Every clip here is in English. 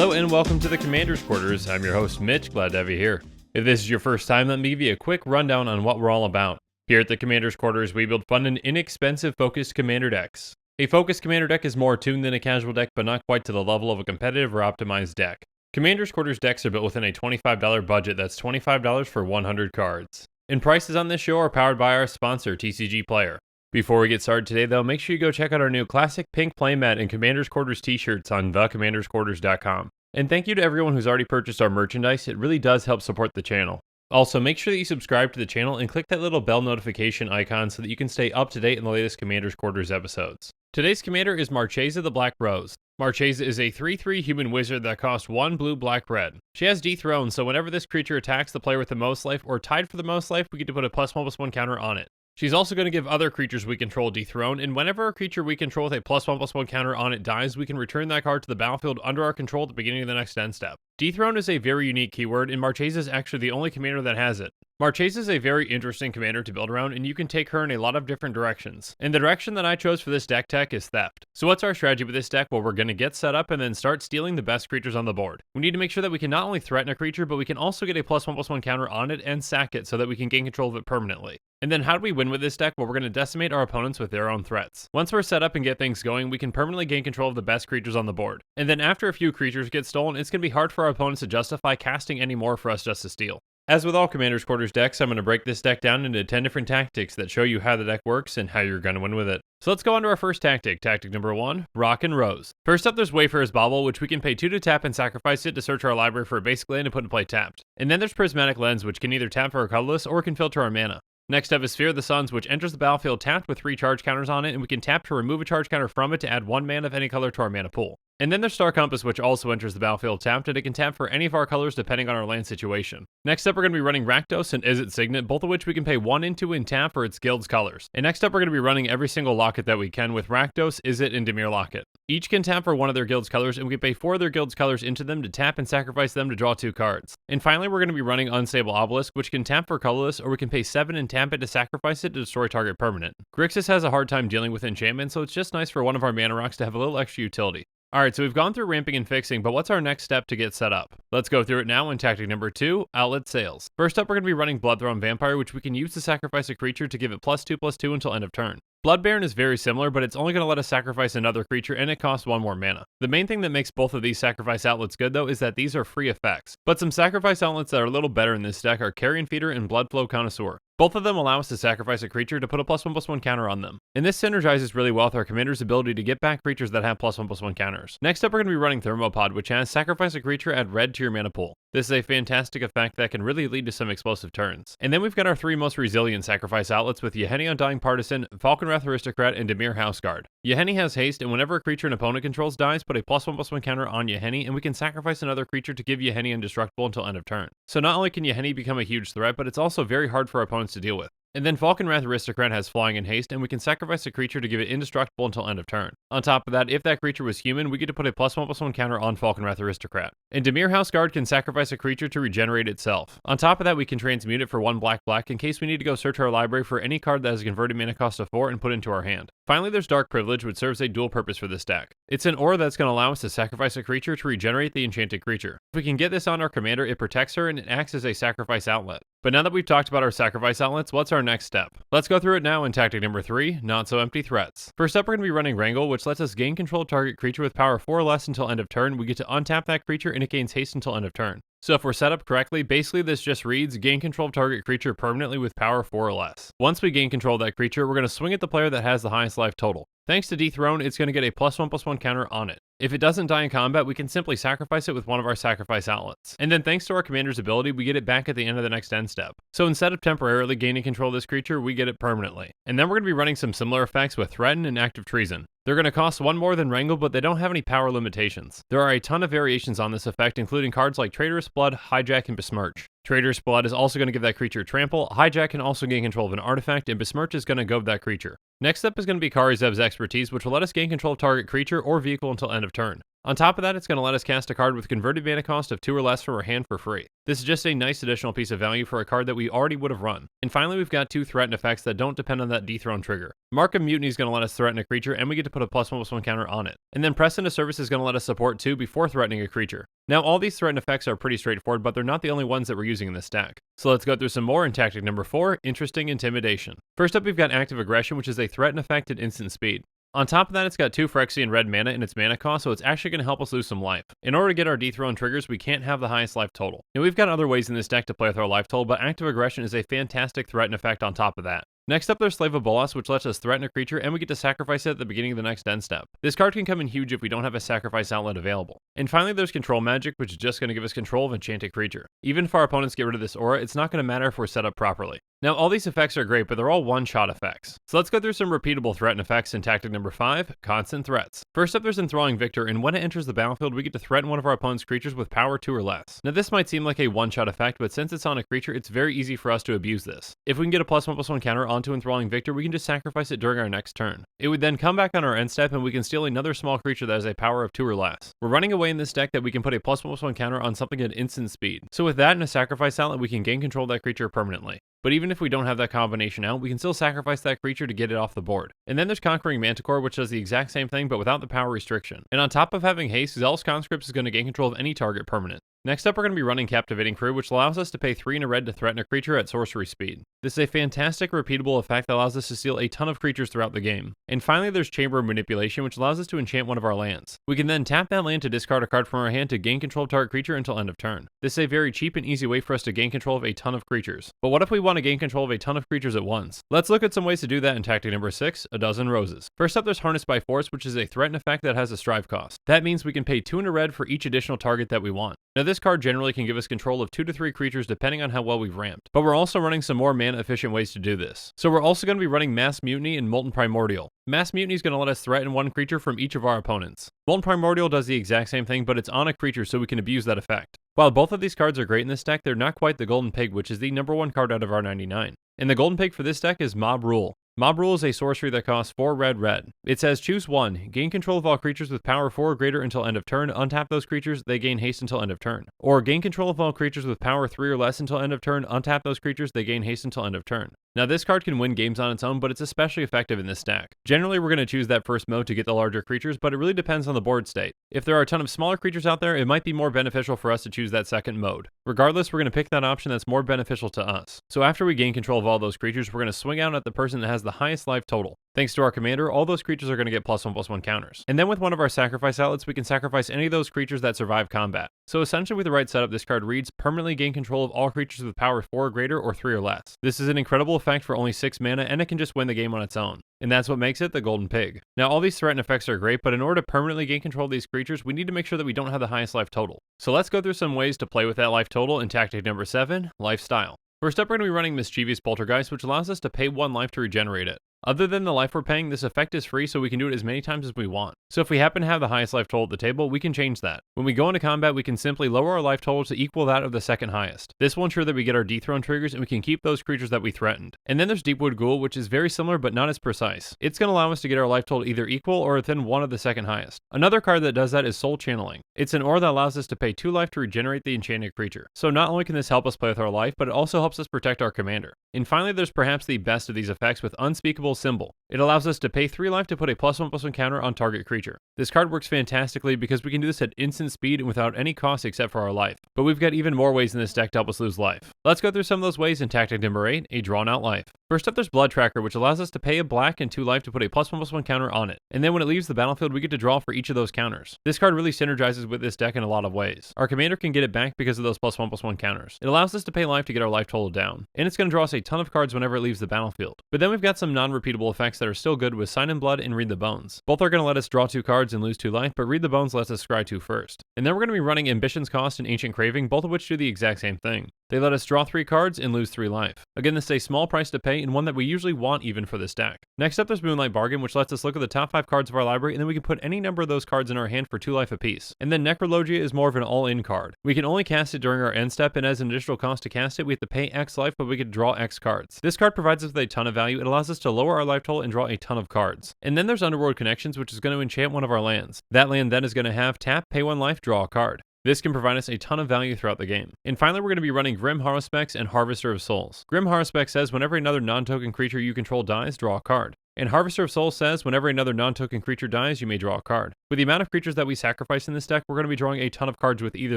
Hello and welcome to the Commander's Quarters. I'm your host Mitch, glad to have you here. If this is your first time, let me give you a quick rundown on what we're all about. Here at the Commander's Quarters, we build fun and inexpensive focused commander decks. A focused commander deck is more tuned than a casual deck, but not quite to the level of a competitive or optimized deck. Commander's Quarters decks are built within a $25 budget that's $25 for 100 cards. And prices on this show are powered by our sponsor, TCGPLAYER. Before we get started today though, make sure you go check out our new classic pink playmat and Commander's Quarters t-shirts on thecommandersquarters.com. And thank you to everyone who's already purchased our merchandise, it really does help support the channel. Also, make sure that you subscribe to the channel and click that little bell notification icon so that you can stay up to date in the latest Commander's Quarters episodes. Today's commander is Marchesa the Black Rose. Marchesa is a 3/3 human wizard that costs 1 blue, black, red. She has dethroned, so whenever this creature attacks the player with the most life or tied for the most life, we get to put a +1/+1 counter on it. She's also going to give other creatures we control dethrone, and whenever a creature we control with a +1/+1 counter on it dies, we can return that card to the battlefield under our control at the beginning of the next end step. Dethrone is a very unique keyword, and Marchesa is actually the only commander that has it. Marchesa is a very interesting commander to build around, and you can take her in a lot of different directions. And the direction that I chose for this deck tech is theft. So what's our strategy with this deck? Well, we're going to get set up and then start stealing the best creatures on the board. We need to make sure that we can not only threaten a creature, but we can also get a +1/+1 counter on it and sack it so that we can gain control of it permanently. And then how do we win with this deck? Well, we're going to decimate our opponents with their own threats. Once we're set up and get things going, we can permanently gain control of the best creatures on the board. And then after a few creatures get stolen, it's going to be hard for our opponents to justify casting any more for us just to steal. As with all Commander's Quarters decks, I'm going to break this deck down into 10 different tactics that show you how the deck works and how you're going to win with it. So let's go on to our first tactic. Tactic number 1, Rock and Rose. First up, there's Wayfarer's Bauble, which we can pay 2 to tap and sacrifice it to search our library for a basic land and put in play tapped. And then there's Prismatic Lens, which can either tap for our colorless or can filter our mana. Next up is Sphere of the Suns, which enters the battlefield tapped with 3 charge counters on it, and we can tap to remove a charge counter from it to add 1 mana of any color to our mana pool. And then there's Star Compass, which also enters the battlefield tapped, and it can tap for any of our colors depending on our land situation. Next up, we're going to be running Rakdos and Izzet Signet, both of which we can pay 1 into and tap for its guild's colors. And next up, we're going to be running every single locket that we can with Rakdos, Izzet, and Dimir Locket. Each can tap for one of their guild's colors, and we can pay 4 of their guild's colors into them to tap and sacrifice them to draw 2 cards. And finally, we're going to be running Unstable Obelisk, which can tap for colorless, or we can pay 7 and tap it to sacrifice it to destroy target permanent. Grixis has a hard time dealing with enchantments, so it's just nice for one of our mana rocks to have a little extra utility. Alright, so we've gone through ramping and fixing, but what's our next step to get set up? Let's go through it now in tactic number 2, Outlet Sales. First up, we're going to be running Bloodthorn Vampire, which we can use to sacrifice a creature to give it +2/+2 until end of turn. Blood Baron is very similar, but it's only going to let us sacrifice another creature, and it costs 1 more mana. The main thing that makes both of these sacrifice outlets good, though, is that these are free effects. But some sacrifice outlets that are a little better in this deck are Carrion Feeder and Bloodflow Connoisseur. Both of them allow us to sacrifice a creature to put a +1/+1 counter on them. And this synergizes really well with our commander's ability to get back creatures that have +1/+1 counters. Next up, we're going to be running Thermopod, which has sacrifice a creature, add red to your mana pool. This is a fantastic effect that can really lead to some explosive turns. And then we've got our 3 most resilient sacrifice outlets with Yahenni Undying Partisan, Falkenrath Aristocrat, and Dimir Houseguard. Yahenni has haste, and whenever a creature an opponent controls dies, put a +1/+1 counter on Yahenni, and we can sacrifice another creature to give Yahenni indestructible until end of turn. So not only can Yahenni become a huge threat, but it's also very hard for our opponents to deal with. And then Falkenrath Aristocrat has flying and haste, and we can sacrifice a creature to give it indestructible until end of turn. On top of that, if that creature was human, we get to put a +1/+1 counter on Falkenrath Aristocrat. And Dimir Houseguard can sacrifice a creature to regenerate itself. On top of that, we can transmute it for 1 black in case we need to go search our library for any card that has a converted mana cost of 4 and put into our hand. Finally, there's Dark Privilege, which serves a dual purpose for this deck. It's an aura that's going to allow us to sacrifice a creature to regenerate the enchanted creature. If we can get this on our commander, it protects her and it acts as a sacrifice outlet. But now that we've talked about our sacrifice outlets, what's our next step? Let's go through it now in tactic number 3, Not So Empty Threats. First up, we're going to be running Wrangle, which lets us gain control of target creature with power 4 or less until end of turn. We get to untap that creature and it gains haste until end of turn. So if we're set up correctly, basically this just reads, gain control of target creature permanently with power 4 or less. Once we gain control of that creature, we're going to swing at the player that has the highest life total. Thanks to Dethrone, it's going to get a +1/+1 counter on it. If it doesn't die in combat, we can simply sacrifice it with one of our sacrifice outlets. And then thanks to our commander's ability, we get it back at the end of the next end step. So instead of temporarily gaining control of this creature, we get it permanently. And then we're going to be running some similar effects with Threaten and Active Treason. They're going to cost 1 more than Wrangle, but they don't have any power limitations. There are a ton of variations on this effect, including cards like Traitorous Blood, Hijack, and Besmirch. Traitorous Blood is also going to give that creature trample, Hijack can also gain control of an artifact, and Besmirch is going to gove that creature. Next up is going to be Karizev's Expertise, which will let us gain control of target creature or vehicle until end of turn. On top of that, it's going to let us cast a card with converted mana cost of 2 or less from our hand for free. This is just a nice additional piece of value for a card that we already would have run. And finally, we've got 2 threaten effects that don't depend on that dethrone trigger. Mark of Mutiny is going to let us threaten a creature, and we get to put a +1/+1 counter on it. And then Press into Service is going to let us support 2 before threatening a creature. Now, all these threaten effects are pretty straightforward, but they're not the only ones that we're using in this deck. So let's go through some more in tactic number 4, Interesting Intimidation. First up, we've got Active Aggression, which is a threaten effect at instant speed. On top of that, it's got 2 Phyrexian red mana in its mana cost, so it's actually going to help us lose some life. In order to get our dethrone triggers, we can't have the highest life total. Now, we've got other ways in this deck to play with our life total, but Active Aggression is a fantastic threaten effect on top of that. Next up, there's Slave of Bolas, which lets us threaten a creature, and we get to sacrifice it at the beginning of the next end step. This card can come in huge if we don't have a sacrifice outlet available. And finally, there's Control Magic, which is just going to give us control of enchanted creature. Even if our opponents get rid of this aura, it's not going to matter if we're set up properly. Now, all these effects are great, but they're all one-shot effects. So let's go through some repeatable threaten effects in tactic number 5, Constant Threats. First up, there's Enthralling Victor, and when it enters the battlefield, we get to threaten one of our opponent's creatures with power 2 or less. Now, this might seem like a one-shot effect, but since it's on a creature, it's very easy for us to abuse this. If we can get a +1/+1 counter onto Enthralling Victor, we can just sacrifice it during our next turn. It would then come back on our end step, and we can steal another small creature that has a power of 2 or less. We're running away in this deck that we can put a +1/+1 counter on something at instant speed. So with that and a sacrifice outlet, we can gain control of that creature permanently. But even if we don't have that combination out, we can still sacrifice that creature to get it off the board. And then there's Conquering Manticore, which does the exact same thing, but without the power restriction. And on top of having haste, Zealous Conscript is going to gain control of any target permanent. Next up, we're going to be running Captivating Crew, which allows us to pay 3 and a red to threaten a creature at sorcery speed. This is a fantastic repeatable effect that allows us to steal a ton of creatures throughout the game. And finally, there's Chamber of Manipulation, which allows us to enchant one of our lands. We can then tap that land to discard a card from our hand to gain control of target creature until end of turn. This is a very cheap and easy way for us to gain control of a ton of creatures. But what if we want to gain control of a ton of creatures at once? Let's look at some ways to do that in tactic number 6, A Dozen Roses. First up, there's Harnessed by Force, which is a threaten effect that has a strive cost. That means we can pay 2 and a red for each additional target that we want. Now, this card generally can give us control of 2 to 3 creatures depending on how well we've ramped, but we're also running some more mana efficient ways to do this. So we're also going to be running Mass Mutiny and Molten Primordial. Mass Mutiny is going to let us threaten 1 creature from each of our opponents. Molten Primordial does the exact same thing, but it's on a creature so we can abuse that effect. While both of these cards are great in this deck, they're not quite the Golden Pig, which is the number 1 card out of our 99. And the Golden Pig for this deck is Mob Rule. Mob Rule is a sorcery that costs 4 red. It says choose 1, gain control of all creatures with power 4 or greater until end of turn, untap those creatures, they gain haste until end of turn. Or gain control of all creatures with power 3 or less until end of turn, untap those creatures, they gain haste until end of turn. Now, this card can win games on its own, but it's especially effective in this stack. Generally, we're going to choose that first mode to get the larger creatures, but it really depends on the board state. If there are a ton of smaller creatures out there, it might be more beneficial for us to choose that second mode. Regardless, we're going to pick that option that's more beneficial to us. So after we gain control of all those creatures, we're going to swing out at the person that has the highest life total. Thanks to our commander, all those creatures are going to get +1/+1 counters. And then with one of our sacrifice outlets, we can sacrifice any of those creatures that survive combat. So essentially with the right setup, this card reads, permanently gain control of all creatures with power 4 or greater or 3 or less. This is an incredible effect for only 6 mana, and it can just win the game on its own. And that's what makes it the Golden Pig. Now, all these threaten effects are great, but in order to permanently gain control of these creatures, we need to make sure that we don't have the highest life total. So let's go through some ways to play with that life total in tactic number 7, Lifestyle. First up, we're going to be running Mischievous Poltergeist, which allows us to pay 1 life to regenerate it. Other than the life we're paying, this effect is free, so we can do it as many times as we want. So if we happen to have the highest life total at the table, we can change that. When we go into combat, we can simply lower our life total to equal that of the second highest. This will ensure that we get our dethrone triggers and we can keep those creatures that we threatened. And then there's Deepwood Ghoul, which is very similar but not as precise. It's going to allow us to get our life total either equal or within 1 of the second highest. Another card that does that is Soul Channeling. It's an aura that allows us to pay 2 life to regenerate the enchanted creature. So not only can this help us play with our life, but it also helps us protect our commander. And finally, there's perhaps the best of these effects with Unspeakable Symbol. It allows us to pay 3 life to put a +1/+1 counter on target creature. This card works fantastically because we can do this at instant speed and without any cost except for our life. But we've got even more ways in this deck to help us lose life. Let's go through some of those ways in tactic number 8, a Drawn Out Life. First up, there's Blood Tracker, which allows us to pay a black and 2 life to put a +1/+1 counter on it. And then when it leaves the battlefield, we get to draw for each of those counters. This card really synergizes with this deck in a lot of ways. Our commander can get it back because of those +1/+1 counters. It allows us to pay life to get our life total down. And it's going to draw us a ton of cards whenever it leaves the battlefield. But then we've got some non-repeatable effects that are still good with Sign in Blood and Read the Bones. Both are going to let us draw 2 cards and lose 2 life, but Read the Bones lets us scry 2 first. And then we're going to be running Ambition's Cost and Ancient Craving, both of which do the exact same thing. They let us draw 3 cards and lose 3 life. Again, this is a small price to pay and one that we usually want even for this deck. Next up, there's Moonlight Bargain, which lets us look at the top 5 cards of our library, and then we can put any number of those cards in our hand for 2 life apiece. And then Necrologia is more of an all-in card. We can only cast it during our end step, and as an additional cost to cast it, we have to pay X life, but we can draw X cards. This card provides us with a ton of value. It allows us to lower lower our life total and draw a ton of cards. And then there's Underworld Connections, which is going to enchant one of our lands. That land then is going to have tap, pay 1 life, draw a card. This can provide us a ton of value throughout the game. And finally, we're going to be running Grim Haruspex and Harvester of Souls. Grim Haruspex says whenever another non-token creature you control dies, draw a card. And Harvester of Souls says whenever another non-token creature dies, you may draw a card. With the amount of creatures that we sacrifice in this deck, we're going to be drawing a ton of cards with either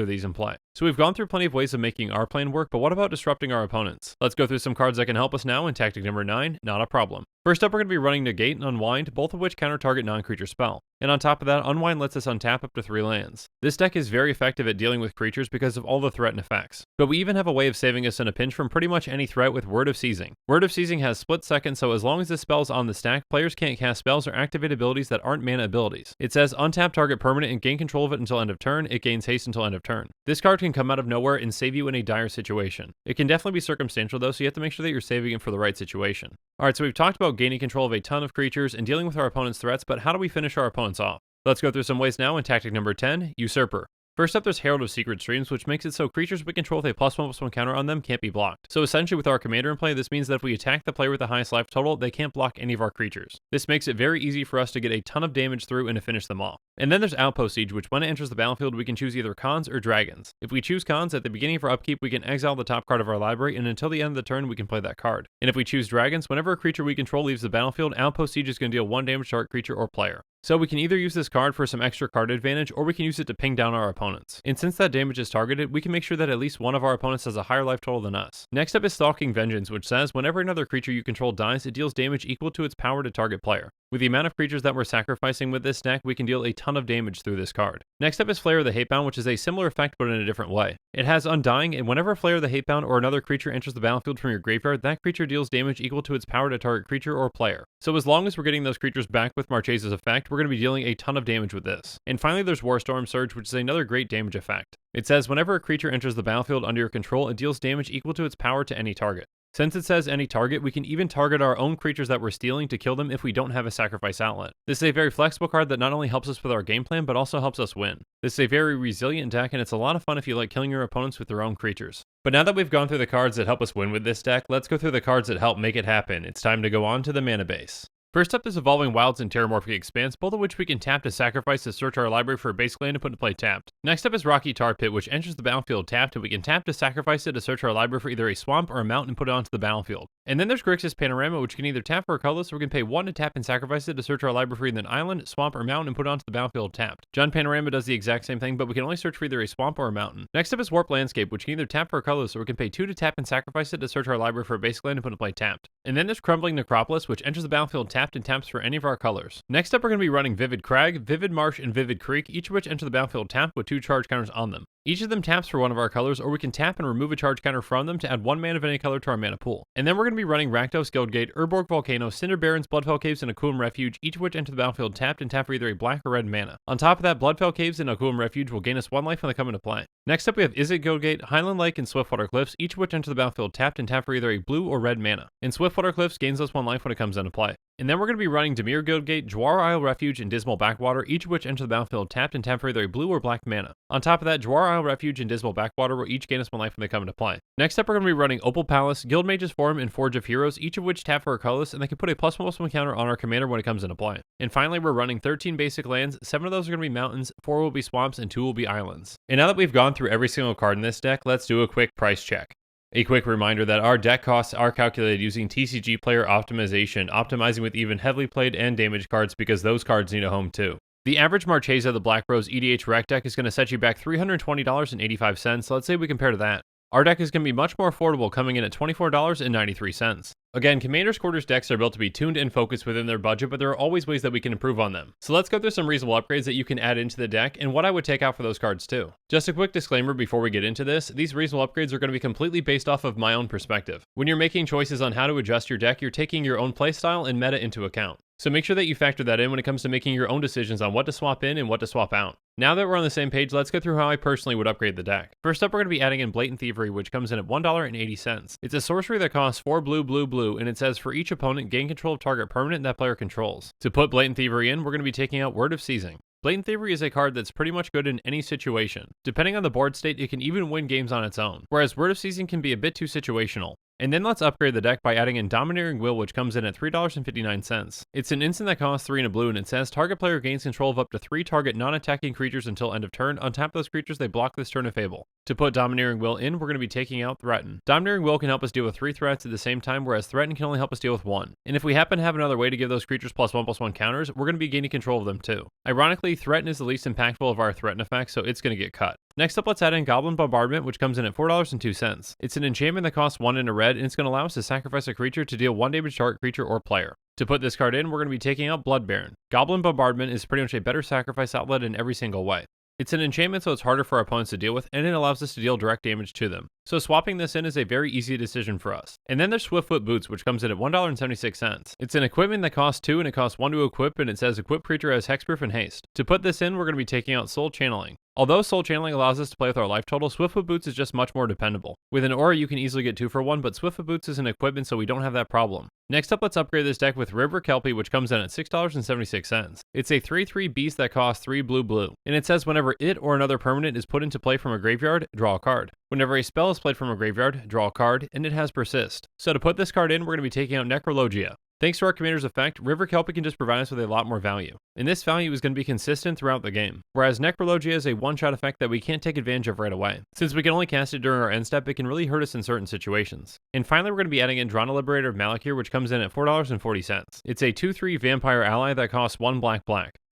of these in play. So we've gone through plenty of ways of making our plan work, but what about disrupting our opponents? Let's go through some cards that can help us now in tactic number 9, not a problem. First up, we're going to be running Negate and Unwind, both of which counter target non-creature spell. And on top of that, Unwind lets us untap up to 3 lands. This deck is very effective at dealing with creatures because of all the threat and effects. But we even have a way of saving us in a pinch from pretty much any threat with Word of Seizing. Word of Seizing has split second, so as long as this spell's on the stack, players can't cast spells or activate abilities that aren't mana abilities. It says untap target permanent and gain control of it until end of turn. It gains haste until end of turn. This card can come out of nowhere and save you in a dire situation. It can definitely be circumstantial though, so you have to make sure that you're saving it for the right situation. Alright, so we've talked about gaining control of a ton of creatures and dealing with our opponent's threats, but how do we finish our opponents off? Let's go through some ways now in tactic number 10, Usurper. First up, there's Herald of Secret Streams, which makes it so creatures we control with a +1/+1 counter on them can't be blocked. So essentially with our commander in play, this means that if we attack the player with the highest life total, they can't block any of our creatures. This makes it very easy for us to get a ton of damage through and to finish them off. And then there's Outpost Siege, which when it enters the battlefield, we can choose either Khans or Dragons. If we choose Khans, at the beginning of our upkeep, we can exile the top card of our library, and until the end of the turn, we can play that card. And if we choose Dragons, whenever a creature we control leaves the battlefield, Outpost Siege is going to deal 1 damage to our creature or player. So we can either use this card for some extra card advantage, or we can use it to ping down our opponents. And since that damage is targeted, we can make sure that at least one of our opponents has a higher life total than us. Next up is Stalking Vengeance, which says whenever another creature you control dies, it deals damage equal to its power to target player. With the amount of creatures that we're sacrificing with this deck, we can deal a ton of damage through this card. Next up is Flare of the Hatebound, which is a similar effect but in a different way. It has Undying, and whenever Flare of the Hatebound or another creature enters the battlefield from your graveyard, that creature deals damage equal to its power to target creature or player. So as long as we're getting those creatures back with Marchesa's effect, we're going to be dealing a ton of damage with this. And finally there's Warstorm Surge, which is another great damage effect. It says whenever a creature enters the battlefield under your control, it deals damage equal to its power to any target. Since it says any target, we can even target our own creatures that we're stealing to kill them if we don't have a sacrifice outlet. This is a very flexible card that not only helps us with our game plan, but also helps us win. This is a very resilient deck, and it's a lot of fun if you like killing your opponents with their own creatures. But now that we've gone through the cards that help us win with this deck, let's go through the cards that help make it happen. It's time to go on to the mana base. First up is Evolving Wilds and Terramorphic Expanse, both of which we can tap to sacrifice to search our library for a basic land to put into play tapped. Next up is Rocky Tar Pit, which enters the battlefield tapped, and we can tap to sacrifice it to search our library for either a swamp or a mountain and put it onto the battlefield. And then there's Grixis Panorama, which can either tap for a colorless, or we can pay 1 to tap and sacrifice it to search our library for either an island, swamp, or mountain and put it onto the battlefield tapped. Jund Panorama does the exact same thing, but we can only search for either a swamp or a mountain. Next up is Warp Landscape, which can either tap for a colorless, or we can pay 2 to tap and sacrifice it to search our library for a basic land and put it into play tapped. And then there's Crumbling Necropolis, which enters the battlefield tapped and taps for any of our colors. Next up, we're going to be running Vivid Crag, Vivid Marsh, and Vivid Creek, each of which enter the battlefield tapped with 2 charge counters on them. Each of them taps for one of our colors, or we can tap and remove a charge counter from them to add 1 mana of any color to our mana pool. And then we're going to be running Rakdos Guildgate, Urborg Volcano, Cinder Barrens, Bloodfell Caves, and Akulum Refuge, each of which enter the battlefield tapped and tap for either a black or red mana. On top of that, Bloodfell Caves and Akulum Refuge will gain us 1 life when they come into play. Next up, we have Izzet Guildgate, Highland Lake, and Swiftwater Cliffs, each of which enter the battlefield tapped and tap for either a blue or red mana. And Swiftwater Cliffs gains us 1 life when it comes into play. And then we're going to be running Dimir Guildgate, Jwar Isle Refuge, and Dismal Backwater, each of which enter the battlefield tapped and tap for either a blue or black mana. On top of that, Jwar Isle Refuge and Dismal Backwater will each gain us 1 life when they come into play. Next up, we're going to be running Opal Palace, Guildmage's Forum, and Forge of Heroes, each of which tap for a colorless, and they can put a +1/+1 counter on our commander when it comes into play. And finally, we're running 13 basic lands, 7 of those are going to be mountains, 4 will be swamps, and 2 will be islands. And now that we've gone through every single card in this deck, let's do a quick price check. A quick reminder that our deck costs are calculated using TCGPLAYER optimization, optimizing with even heavily played and damaged cards because those cards need a home too. The average Marchesa the Black Rose EDHREC deck is going to set you back $320.85, let's say we compare to that. Our deck is going to be much more affordable, coming in at $24.93. Again, Commander's Quarters decks are built to be tuned and focused within their budget, but there are always ways that we can improve on them. So let's go through some reasonable upgrades that you can add into the deck, and what I would take out for those cards too. Just a quick disclaimer before we get into this, these reasonable upgrades are going to be completely based off of my own perspective. When you're making choices on how to adjust your deck, you're taking your own playstyle and meta into account. So make sure that you factor that in when it comes to making your own decisions on what to swap in and what to swap out. Now that we're on the same page, let's go through how I personally would upgrade the deck. First up, we're going to be adding in Blatant Thievery, which comes in at $1.80. It's a sorcery that costs 4 blue, blue, blue, and it says for each opponent, gain control of target permanent that player controls. To put Blatant Thievery in, we're going to be taking out Word of Seizing. Blatant Thievery is a card that's pretty much good in any situation. Depending on the board state, it can even win games on its own, whereas Word of Seizing can be a bit too situational. And then let's upgrade the deck by adding in Domineering Will, which comes in at $3.59. It's an instant that costs 3 and a blue, and it says target player gains control of up to 3 target non-attacking creatures until end of turn. Untap those creatures, they block this turn if able. To put Domineering Will in, we're going to be taking out Threaten. Domineering Will can help us deal with 3 threats at the same time, whereas Threaten can only help us deal with 1. And if we happen to have another way to give those creatures +1/+1 counters, we're going to be gaining control of them too. Ironically, Threaten is the least impactful of our Threaten effects, so it's going to get cut. Next up, let's add in Goblin Bombardment, which comes in at $4.02. It's an enchantment that costs 1 and a red, and it's going to allow us to sacrifice a creature to deal 1 damage to target creature or player. To put this card in, we're going to be taking out Blood Baron. Goblin Bombardment is pretty much a better sacrifice outlet in every single way. It's an enchantment, so it's harder for our opponents to deal with, and it allows us to deal direct damage to them. So swapping this in is a very easy decision for us. And then there's Swiftfoot Boots, which comes in at $1.76. It's an equipment that costs 2 and it costs 1 to equip, and it says equip creature has hexproof and haste. To put this in, we're going to be taking out Soul Channeling. Although Soul Channeling allows us to play with our life total, Swiftfoot Boots is just much more dependable. With an aura, you can easily get 2 for 1, but Swiftfoot Boots is an equipment, so we don't have that problem. Next up, let's upgrade this deck with River Kelpie, which comes in at $6.76. It's a 3/3 beast that costs 3 blue, and it says whenever it or another permanent is put into play from a graveyard, draw a card. Whenever a spell is played from a graveyard, draw a card, and it has Persist. So to put this card in, we're going to be taking out Necrologia. Thanks to our Commander's effect, River Kelpie can just provide us with a lot more value. And this value is going to be consistent throughout the game, whereas Necrologia is a one-shot effect that we can't take advantage of right away. Since we can only cast it during our end step, it can really hurt us in certain situations. And finally, we're going to be adding in Drana Liberator of Malakir, which comes in at $4.40. It's a 2/3 vampire ally that costs 1 black.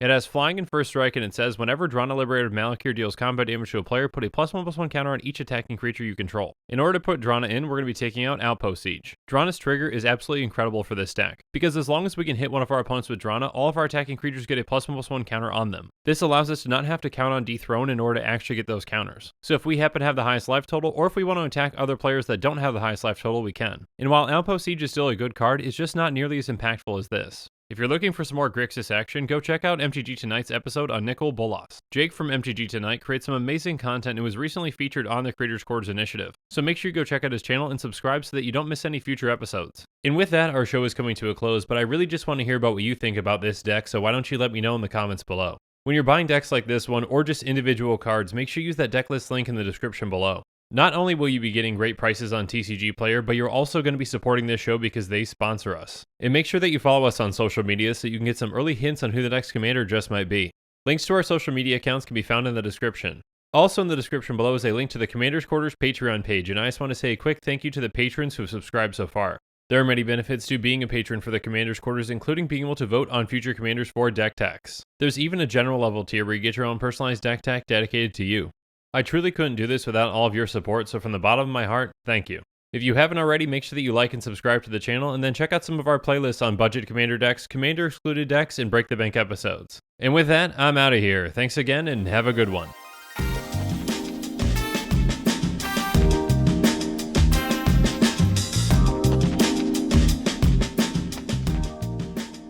It has flying and first strike, and it says whenever Drana Liberator of Malakir deals combat damage to a player, put a +1/+1 counter on each attacking creature you control. In order to put Drana in, we're going to be taking out Outpost Siege. Drana's trigger is absolutely incredible for this deck, because as long as we can hit one of our opponents with Drana, all of our attacking creatures get a +1/+1 counter on them. This allows us to not have to count on Dethrone in order to actually get those counters. So if we happen to have the highest life total, or if we want to attack other players that don't have the highest life total, we can. And while Outpost Siege is still a good card, it's just not nearly as impactful as this. If you're looking for some more Grixis action, go check out MTG Tonight's episode on Nicol Bolas. Jake from MTG Tonight creates some amazing content and was recently featured on the Creators Quarters initiative. So make sure you go check out his channel and subscribe so that you don't miss any future episodes. And with that, our show is coming to a close, but I really just want to hear about what you think about this deck, so why don't you let me know in the comments below. When you're buying decks like this one, or just individual cards, make sure you use that decklist link in the description below. Not only will you be getting great prices on TCGPLAYER, but you're also going to be supporting this show because they sponsor us. And make sure that you follow us on social media so you can get some early hints on who the next commander just might be. Links to our social media accounts can be found in the description. Also in the description below is a link to the Commander's Quarters Patreon page, and I just want to say a quick thank you to the patrons who have subscribed so far. There are many benefits to being a patron for the Commander's Quarters, including being able to vote on future commanders for deck techs. There's even a general level tier where you get your own personalized deck tech dedicated to you. I truly couldn't do this without all of your support, so from the bottom of my heart, thank you. If you haven't already, make sure that you like and subscribe to the channel, and then check out some of our playlists on budget commander decks, commander excluded decks, and break the bank episodes. And with that, I'm out of here. Thanks again, and have a good one.